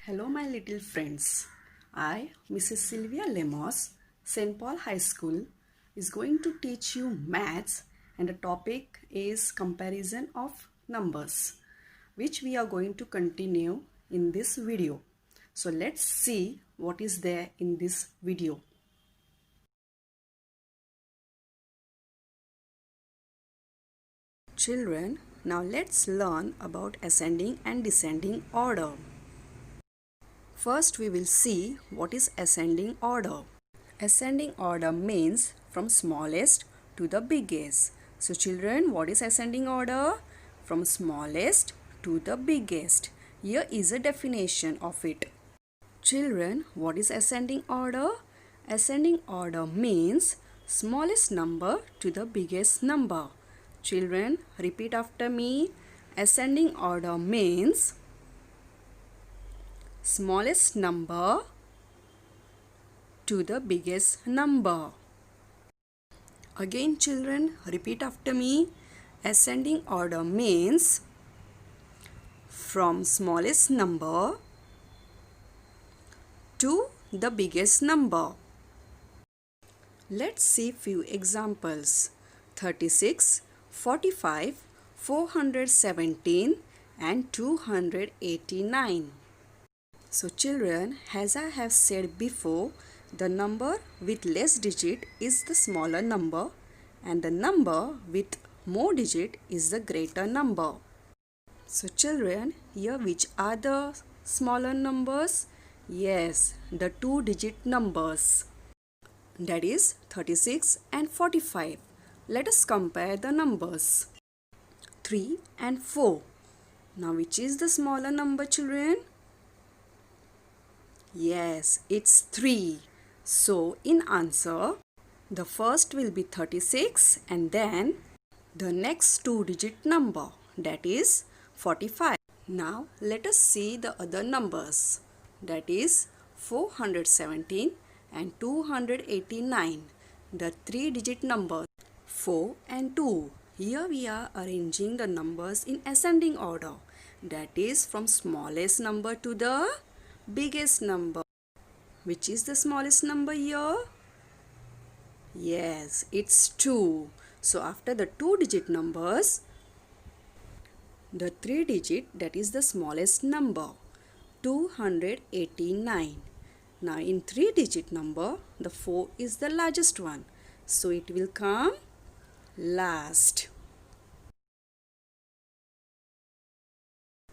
Hello, my little friends. I, Mrs. Sylvia Lemos, St. Paul High School, is going to teach you maths, and the topic is comparison of numbers, which we are going to continue in this video. So let's see what is there in this video. Children, now let's learn about ascending and descending order. First, we will see what is ascending order. Ascending order means from smallest to the biggest. So children, what is ascending order? From smallest to the biggest. Here is a definition of it. Children, what is ascending order? Ascending order means smallest number to the biggest number. Children, repeat after me. Ascending order means smallest number to the biggest number. Again children, repeat after me. Ascending order means from smallest number to the biggest number. Let's see few examples. 36, 45, 417 and 289. So children, as I have said before, the number with less digit is the smaller number and the number with more digit is the greater number. So children, here which are the smaller numbers? Yes, the 2-digit numbers. That is 36 and 45. Let us compare the numbers. 3 and 4. Now which is the smaller number, children? Yes, it's 3. So in answer, the first will be 36 and then the next 2-digit number, that is 45. Now let us see the other numbers, that is 417 and 289, the 3-digit numbers 4 and 2. Here we are arranging the numbers in ascending order, that is from smallest number to the biggest number. Which is the smallest number here? Yes, it's 2. So after the 2-digit numbers, the 3-digit, that is the smallest number, 289. Now in 3-digit number, the 4 is the largest one. So it will come last.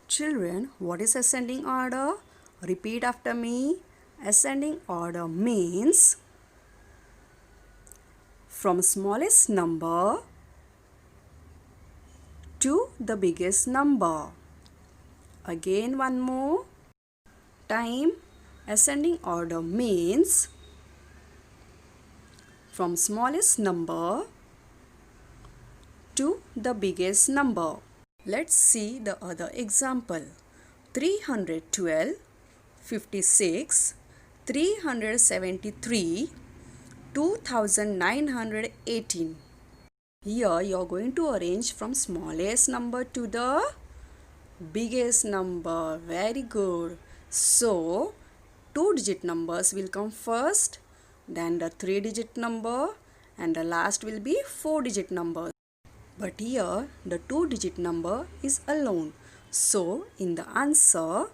Children, what is ascending order? Repeat after me. Ascending order means from smallest number to the biggest number. Again one more time. Ascending order means from smallest number to the biggest number. Let's see the other example. 312, 56, 373, 2918. Here you are going to arrange from smallest number to the biggest number. Very good. So 2-digit numbers will come first, then the 3-digit number, and the last will be 4-digit number. But here the 2-digit number is alone. So in the answer,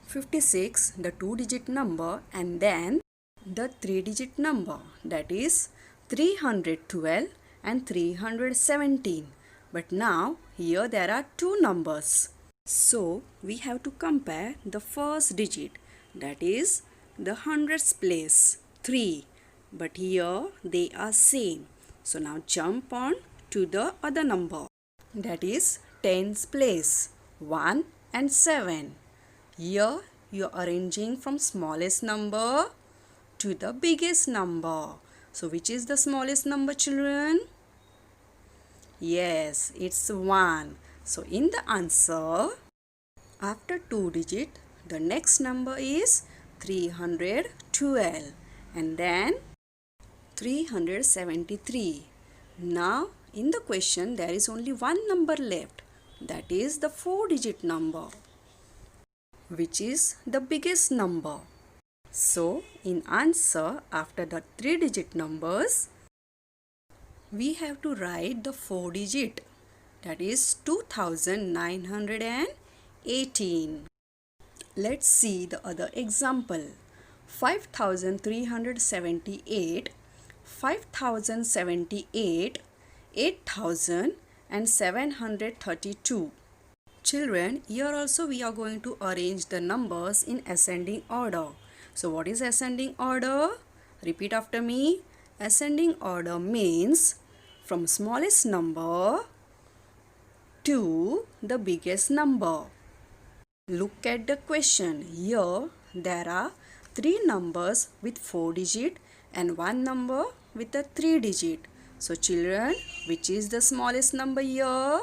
56, the 2-digit number, and then the 3-digit number, that is 312 and 317. But now here there are two numbers. So we have to compare the first digit, that is the hundreds place, 3. But here they are same. So now jump on to the other number, that is tens place, 1 and 7. Here you are arranging from smallest number to the biggest number. So which is the smallest number, children? Yes, it's 1. So in the answer, after 2-digit, the next number is 312 and then 373. Now in the question there is only one number left, that is the 4-digit number. which is the biggest number. So in answer, after the 3-digit numbers, we have to write the 4-digit, that is 2918. Let's see the other example. 5378, 5078, 8000 and 732. Children, here also we are going to arrange the numbers in ascending order. So what is ascending order? Repeat after me. Ascending order means from smallest number to the biggest number. Look at the question. Here there are 3 numbers with 4 digit and 1 number with a 3 digit. So children, which is the smallest number here?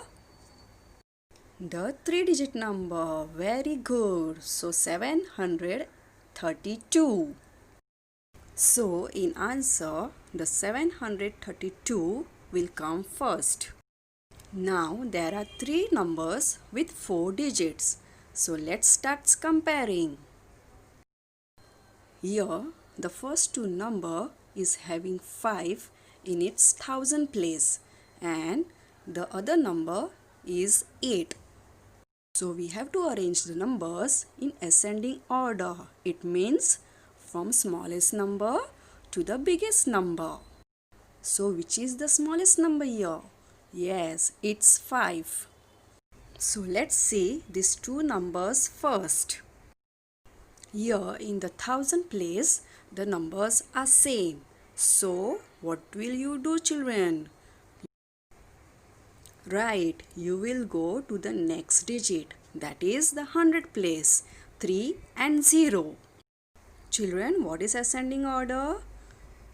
The 3-digit number. Very good. So 732. So in answer, the 732 will come first. Now there are 3 numbers with 4 digits. So let's start comparing. Here the first 2 number is having 5 in its thousand place and the other number is 8. So we have to arrange the numbers in ascending order. It means from smallest number to the biggest number. So which is the smallest number here? Yes, it's 5. So let's see these 2 numbers first. Here in the thousand place, the numbers are same. So what will you do, children? Right, you will go to the next digit, that is the 100 place, 3 and 0. Children, what is ascending order?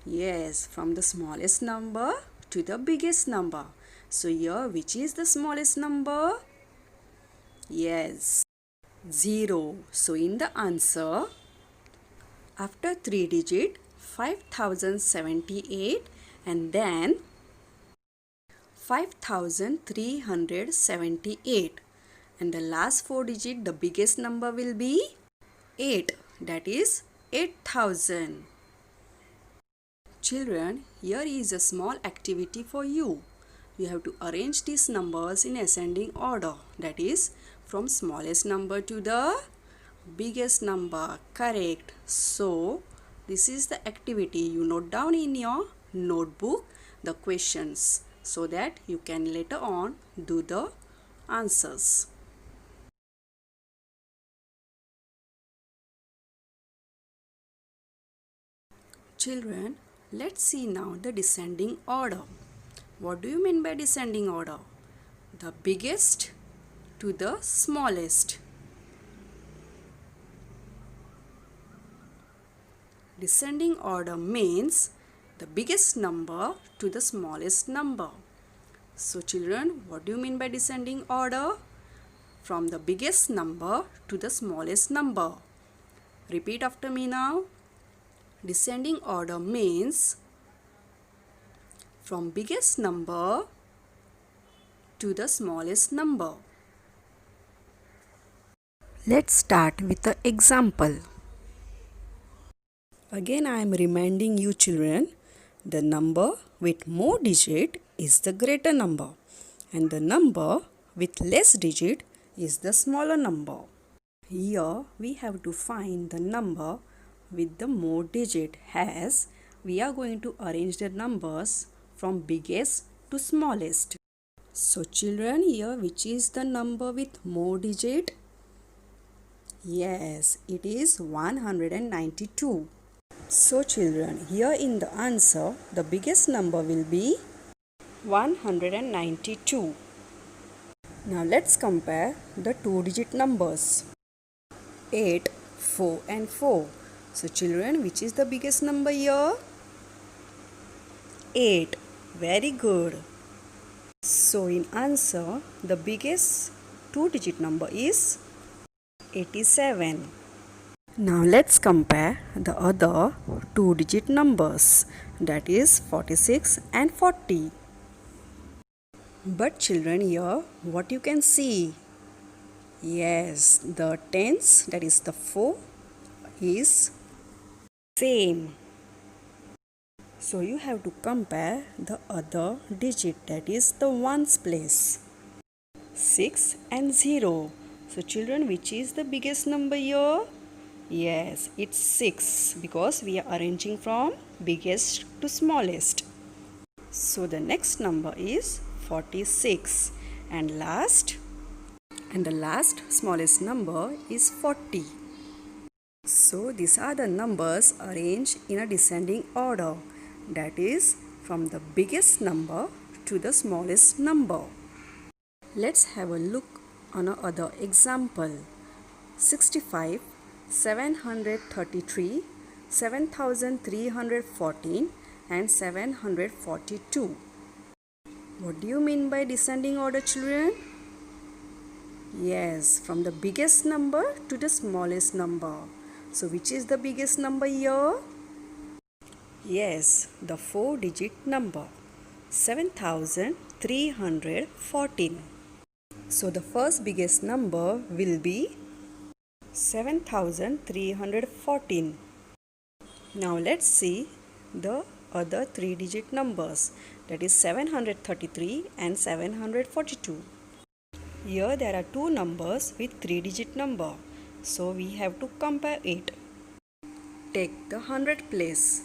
Yes, from the smallest number to the biggest number. So here, which is the smallest number? Yes, 0. So in the answer, after 3 digit, 5078 and then 5378 and the last 4 digit, the biggest number will be 8, that is 8000. Children, here is a small activity for you. You have to arrange these numbers in ascending order, that is from smallest number to the biggest number. Correct. So this is the activity. You note down in your notebook the questions so that you can later on do the answers. Children, let's see now the descending order. What do you mean by descending order? The biggest to the smallest. Descending order means the biggest number to the smallest number. So children, what do you mean by descending order? From the biggest number to the smallest number. Repeat after me now. Descending order means from biggest number to the smallest number. Let's start with the example. Again, I am reminding you children, the number with more digit is the greater number and the number with less digit is the smaller number. Here we have to find the number with the more digit, as we are going to arrange the numbers from biggest to smallest. So children, here which is the number with more digit? Yes, it is 192. So children, here in the answer, the biggest number will be 192. Now let's compare the 2-digit numbers. 8, 4 and 4. So children, which is the biggest number here? 8. Very good. So in answer, the biggest 2-digit number is 87. Now let's compare the other 2-digit numbers, that is 46 and 40. But children, here what you can see? Yes, the tens, that is the 4, is same. So you have to compare the other digit, that is the ones place. 6 and 0. So children, which is the biggest number here? Yes, it's 6 because we are arranging from biggest to smallest. So the next number is 46 and the last smallest number is 40. So these are the numbers arranged in a descending order, that is from the biggest number to the smallest number. Let's have a look on another example. 65, 733, 7314 and 742. What do you mean by descending order, children? Yes, from the biggest number to the smallest number. So which is the biggest number here? Yes, the 4-digit number, 7314. So the first biggest number will be 7314. Now let's see the other 3-digit numbers, that is 733 and 742. Here there are two numbers with 3-digit number, so we have to compare it. Take the 100 place,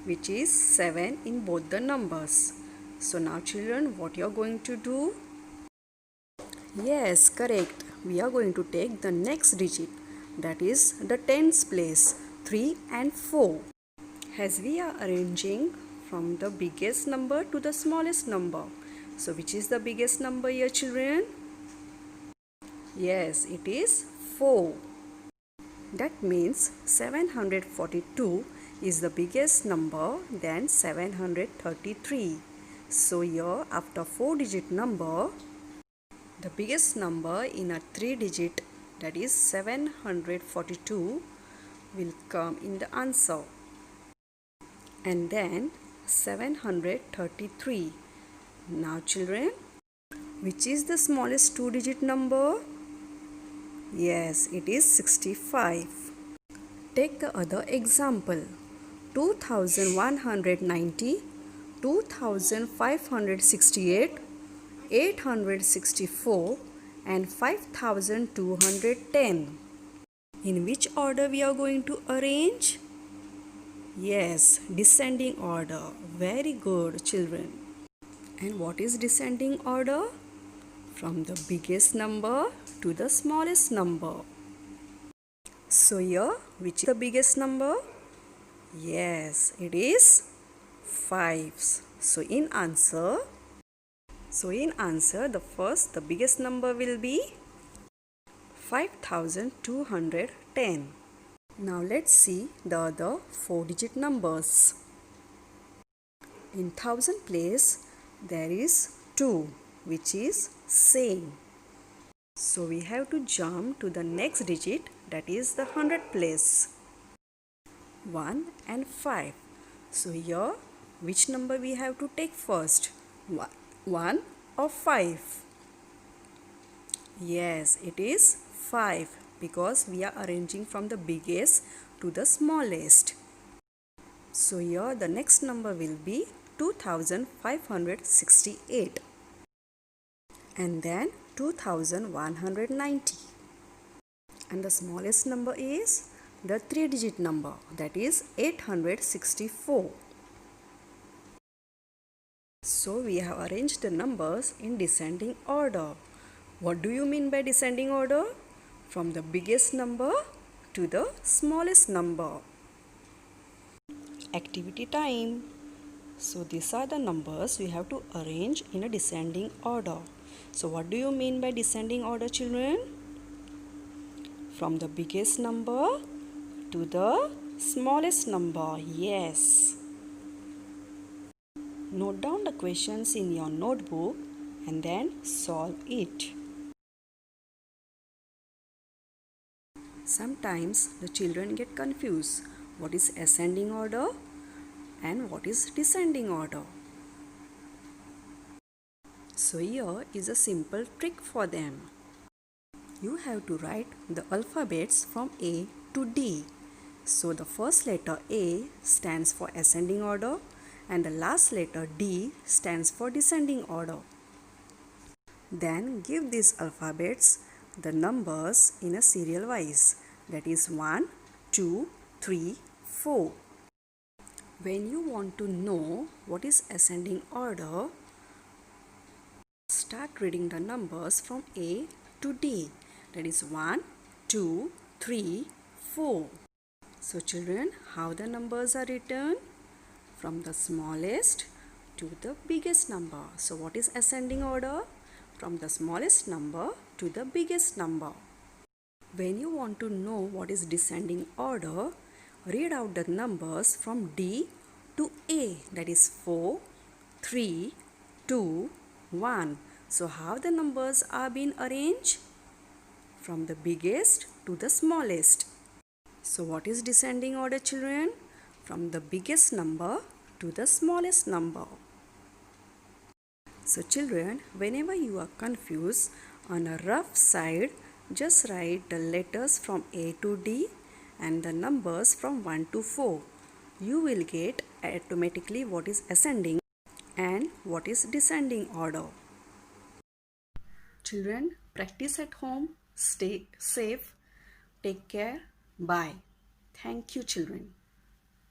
which is 7 in both the numbers. So now children, what you are going to do? Yes, correct. We are going to take the next digit, that is the tens place, 3 and 4. As we are arranging from the biggest number to the smallest number. So which is the biggest number here, children? Yes, it is 4. That means 742 is the biggest number than 733. So here after 4-digit number, the biggest number in a 3-digit, that is 742, will come in the answer. And then 733. Now children, which is the smallest 2-digit number? Yes, it is 65. Take the other example. 2190, 2568, 864 and 5210. In which order we are going to arrange? Yes, descending order. Very good, children. And what is descending order? From the biggest number to the smallest number. So here, which is the biggest number? Yes, it is 5. So in answer, the biggest number will be 5210. Now let's see the other 4-digit numbers. In thousand place, there is 2, which is same. So we have to jump to the next digit, that is the 100 place. 1 and 5. So here, which number we have to take first? 1 or 5? Yes, it is 5 because we are arranging from the biggest to the smallest. So here the next number will be 2568 and then 2190, and the smallest number is the 3-digit number, that is 864. So we have arranged the numbers in descending order. What do you mean by descending order? From the biggest number to the smallest number. Activity time. So these are the numbers we have to arrange in a descending order. So what do you mean by descending order, children? From the biggest number to the smallest number. Yes. Note down the questions in your notebook and then solve it. Sometimes the children get confused. What is ascending order and what is descending order? So here is a simple trick for them. you have to write the alphabets from A to D. So the first letter A stands for ascending order and the last letter D stands for descending order. Then give these alphabets the numbers in a serial wise, that is 1, 2, 3, 4. When you want to know what is ascending order, start reading the numbers from A to D, that is 1, 2, 3, 4. So children, how the numbers are written? From the smallest to the biggest number. So what is ascending order? From the smallest number to the biggest number. When you want to know what is descending order, read out the numbers from D to A, that is 4, 3, 2, 1. So how the numbers are being arranged? From the biggest to the smallest. So what is descending order, children? From the biggest number to the smallest number. So children, whenever you are confused on a rough side, just write the letters from A to D and the numbers from 1 to 4. You will get automatically what is ascending and what is descending order. Children, practice at home, stay safe, take care, bye. Thank you, children.